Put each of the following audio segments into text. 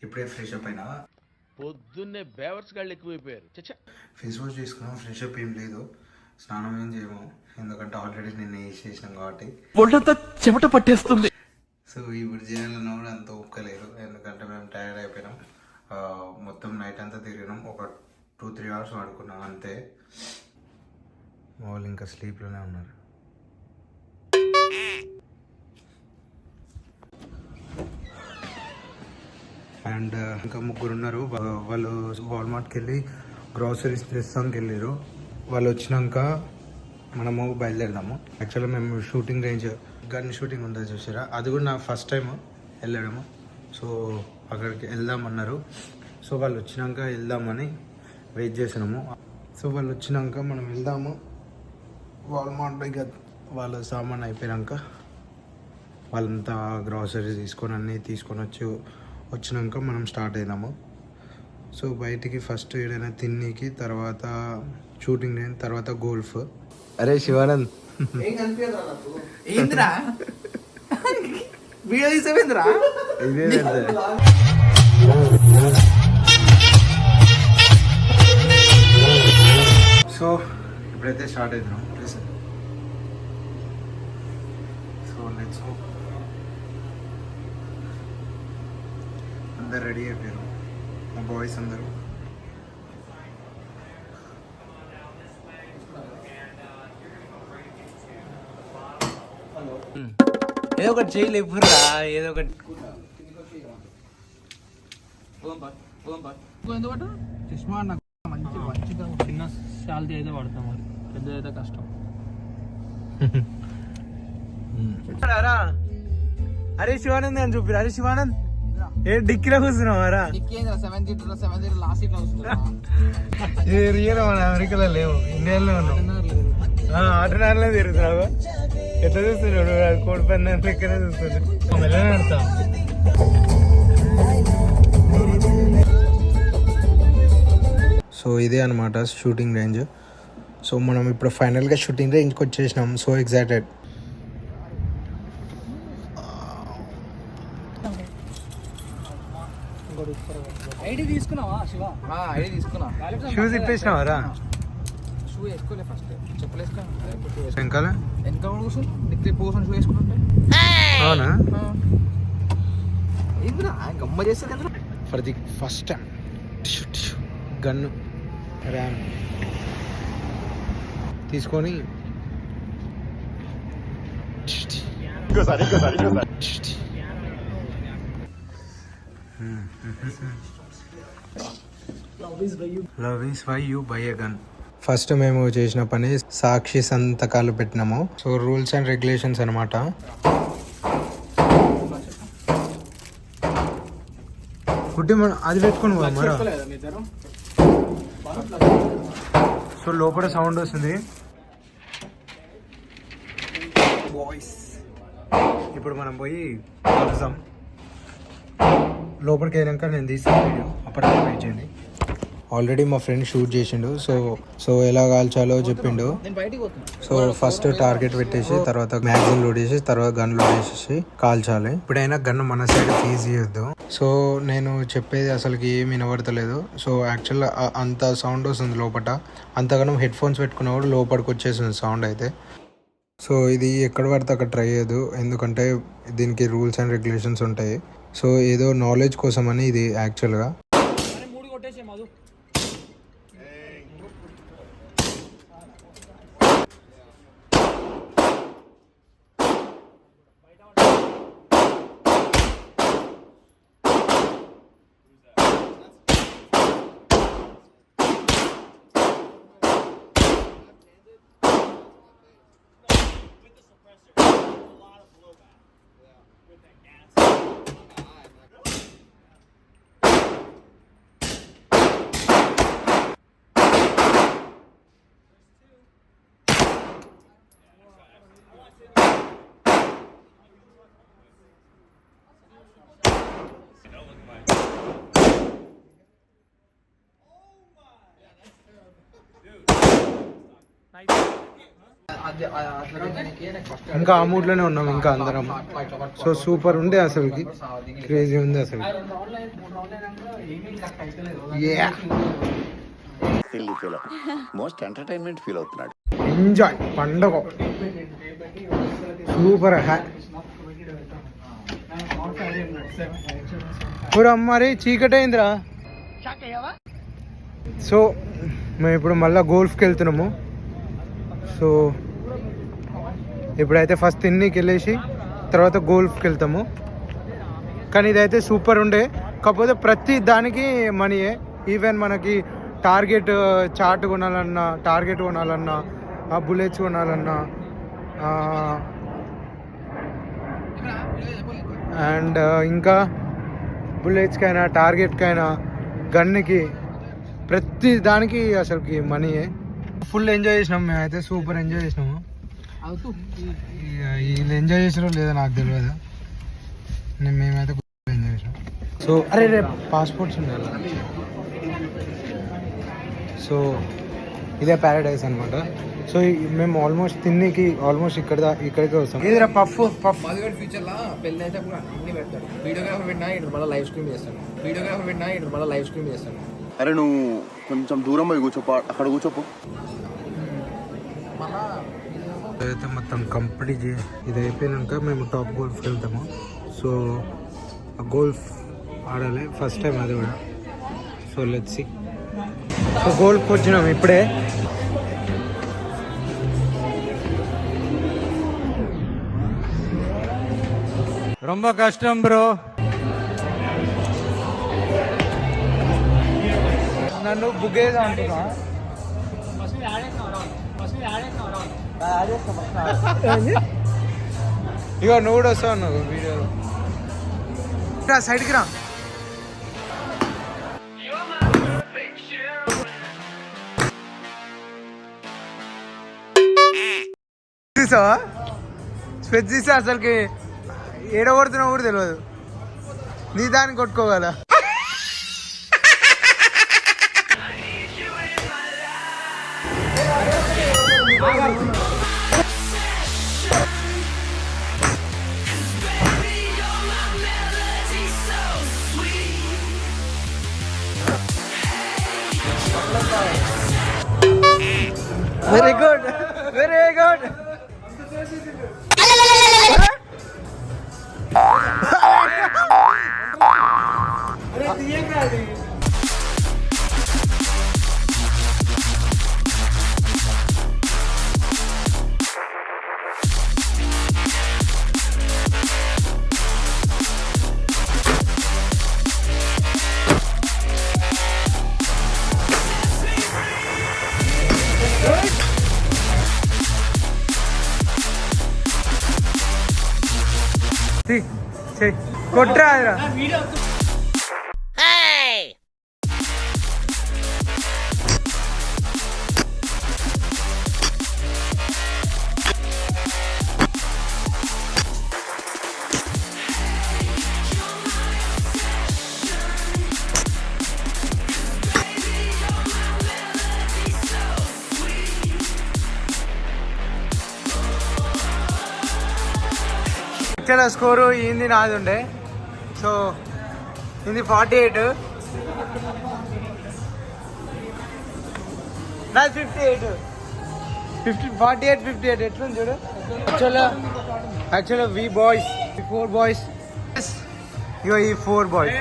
ఇప్పుడే fresh up అయినా. పొద్దున్నే బేవర్స్ గాళ్ళు ఎక్కువైపోయారు. ఫేస్ వాష్ చేసుకున్నాం, ఫ్రెష్ అప్ ఏం లేదు, స్నానం ఏం చేయము, ఎందుకంటే ఆల్రెడీ నిన్న వేసేసినాం కాబట్టి ఒళ్ళంతా చెమట పట్టేస్తుంది. సో ఇప్పుడు చేయాలన్నా కూడా అంత ఒక్కలేదు, ఎందుకంటే మేము టైర్డ్ అయిపోయినాం. మొత్తం నైట్ అంతా తిరిగినాం, ఒక 2-3 అవర్స్ పడుకున్నాం అంతే. వాళ్ళు ఇంకా స్లీప్లోనే ఉన్నారు. అండ్ ఇంకా 3 ఉన్నారు. వాళ్ళు వాల్మార్ట్కి వెళ్ళి గ్రాసరీస్ తెస్తానికి వెళ్ళారు. వాళ్ళు వచ్చినాక మనము బయలుదేరదాము. యాక్చువల్గా మేము షూటింగ్ రేంజ్ గన్ షూటింగ్ ఉంటుంది చూసారా, అది కూడా నా ఫస్ట్ టైం వెళ్ళడము. సో అక్కడికి వెళ్దామన్నారు. సో వాళ్ళు వచ్చినాక వెళ్దామని వెయిట్ చేసినాము. సో వాళ్ళు వచ్చినాక మనం వెళ్దాము. వాల్మార్ట్ ఇక వాళ్ళ సామాన్ అయిపోయాక వాళ్ళంతా గ్రాసరీస్ తీసుకొని అన్నీ తీసుకొని వచ్చినాక మనం స్టార్ట్ అయినాము. సో బయటికి ఫస్ట్ ఏదైనా తిన్నీకి, తర్వాత షూటింగ్ రేంజ్, తర్వాత గోల్ఫ్. అరే శివానంద్ ఏంద్రా వీడియో తీసేవేంద్రా? ఇదే సో ఇప్పుడైతే స్టార్ట్ అవుతున్నాం. So let's go. అందరు రెడీ అయిపోయారు, మా బాయ్స్ అందరూ. ఏదో ఒకటి చేయలేపురా, ఏదో ఒకటి. చష్మా నాకు మంచిగా చిన్న శాలరీ అయితే పడతాం, మరి పెద్ద అయితే కష్టం. అరే శివానంద్ అని చూపిరా. అరే శివానంద్ ఏ డిక్కీలో కూర్చున్నావారా? రియల్ అమెరికాలో లేవు, ఇండియాలో ఉన్నావు. ఆటనాడలో తిరుగుతున్నావు. ఎట్లా చూస్తున్నాడు? కోడి పని ఎక్కడే చూస్తున్నాడు. మెల్లనే ఆడతా. సో ఇదే అనమాట షూటింగ్ రేంజ్. సో మనం ఇప్పుడు ఫైనల్గా షూటింగ్ రేంజ్కి వచ్చేసినాం. So excited. ఐడి తీసుకున్నావా శివ? ఐడి తీసుకున్నా. షూస్ ఇప్పేసినావారా? షూ వేసుకోలే, ఫస్ట్ చెప్పులు వేసుకో. వెనకాల కూర్చొని నీకు పోసం షూ వేసుకుంటుంటే అవునా? ఏంద్రా గమ్మ చేస్తుంది కదా. For the first time gun ర్యామ్ తీసుకొని love is why you by a gun. First మేము చేసిన పని సాక్షి సంతకాలు పెట్టినాము. సో రూల్స్ అండ్ రెగ్యులేషన్స్ అనమాట. కుట్టి అది పెట్టుకుని మరా. సో లోపల సౌండ్ వస్తుంది. వాయిస్ ఇప్పుడు మనం పోయి కలుద్దాం. లోపలికి వెళ్ళాక నేను తీస్తాను వీడియో, అప్పటికే వెయిట్ చేయండి. ఆల్రెడీ మా ఫ్రెండ్ షూట్ చేసిండు. సో ఎలా కాల్చాలో చెప్పిండు. సో ఫస్ట్ టార్గెట్ పెట్టేసి, తర్వాత మ్యాగజైన్ లోడ్ చేసి, తర్వాత గన్ లోడ్ చేసేసి కాల్చాలి. ఇప్పుడైనా గన్ మన సైడ్ ఫీజ్ చేయొద్దు. సో నేను చెప్పేది అసలుకి ఏమి వినబడతలేదు. సో యాక్చువల్గా అంత సౌండ్ వస్తుంది లోపల. అంతగానో హెడ్ ఫోన్స్ పెట్టుకున్నా కూడా లోపలికి వచ్చేస్తుంది సౌండ్ అయితే. సో ఇది ఎక్కడ పడితే అక్కడ ట్రై చేయదు, ఎందుకంటే దీనికి రూల్స్ అండ్ రెగ్యులేషన్స్ ఉంటాయి. సో ఏదో నాలెడ్జ్ కోసం అని ఇది యాక్చువల్గా. ఇంకా ఆ మూడ్లోనే ఉన్నాం ఇంకా అందరం. సో సూపర్ ఉండే అసలుకి, క్రేజీ ఉంది అసలు. మోస్ట్ ఎంటర్టైన్మెంట్ ఫీల్ అవుతున్నాడు. ఎంజాయ్ పండగ సూపర్. మరి చీకటి అయిందిరా. సో మేము ఇప్పుడు మళ్ళీ గోల్ఫ్కి వెళ్తున్నాము. సో ఇప్పుడైతే ఫస్ట్ తిన్నీకి వెళ్ళేసి తర్వాత గోల్ఫ్కి వెళ్తాము. కానీ ఇదైతే సూపర్ ఉండే, కాకపోతే ప్రతి దానికి మనీయే. ఈవెన్ మనకి టార్గెట్ చార్ట్ కొనాలన్నా, టార్గెట్ కొనాలన్నా, బుల్లెట్స్ కొనాలన్నా, అండ్ ఇంకా బుల్లెట్స్కైనా, టార్గెట్కైనా, గన్కి, ప్రతి దానికి అసలుకి మనీయే. ఫుల్ ఎంజాయ్ చేసినాం మేమైతే, సూపర్ ఎంజాయ్ చేసినాము. వీళ్ళు ఎంజాయ్ చేసారో లేదో నాకు తెలియదు, మేమైతే ఎంజాయ్ చేసినాం. సో అరే రేపు పాస్పోర్ట్స్ ఉండాలి. సో ఇదే ప్యారడైజ్ అనమాట. సో మేము ఆల్మోస్ట్ తిన్నీకి ఆల్మోస్ట్ ఇక్కడికే వస్తాం. ఇదిరా పఫ్ ఫ్యూచర్ లా పెళ్ళి అయితే కూడా అన్ని పెడతాడు. వీడియోగ్రాఫర్ పెట్టినా ఇటు మళ్ళీ లైవ్ స్ట్రీమ్ చేస్తాడు. అరే నువ్వు కొంచెం దూరం పోయి కూర్చోపో, అక్కడ కూర్చోపో. అయితే మొత్తం కంప్లీట్ ఇది అయిపోయినాక మేము టాప్ గోల్ఫ్కి వెళ్తాము. సో గోల్ఫ్ ఆడాలి ఫస్ట్ టైం అది కూడా. So let's see. సో గోల్ఫ్కి వచ్చినాం ఇప్పుడే. ரொம்ப కష్టం బ్రో. నన్ను బుగ్గేదా అంటున్నా. ఇగో నువ్వు కూడా వస్తావు నువ్వు వీడియోలో. సైడ్కి రా. చూసావా స్పెచ్ తీస్తే అసలుకి ఏడగొడుతున్నావు కూడా తెలియదు. నీ దాన్ని కొట్టుకోగల. Very good, very good. కొట్రా. ఇక్కడ స్కోరు ఏంది నాది ఉండే. సో ఇది 48, నాది 58. 48, 58 ఎట్లుంది చూడు. యాక్చువల్గా వి బాయ్స్, 4 బాయ్స్, ఇగో ఈ 4 బాయ్స్.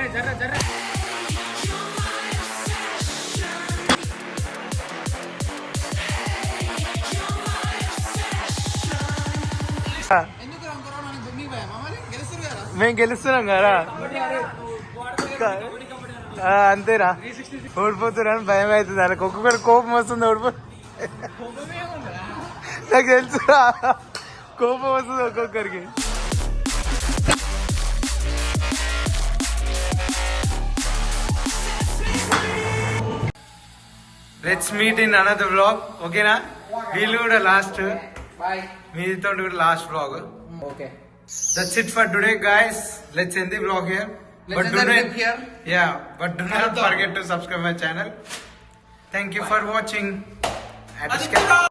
మేము గెలుస్తున్నాం కదా, అంతేనా. ఓడిపోతున్నాను భయం అవుతుంది. వాళ్ళకి ఒక్కొక్కటి కోపం వస్తుంది. నాకు తెలుసురా, కోపం వస్తుంది ఒక్కొక్కరికి. Let's meet in another vlog. ఓకేనా? వీళ్ళు కూడా లాస్ట్, మీతో కూడా last vlog. Okay, that's it for today, guys. Let's end the vlog here. But do not forget to subscribe my channel. Thank you for watching.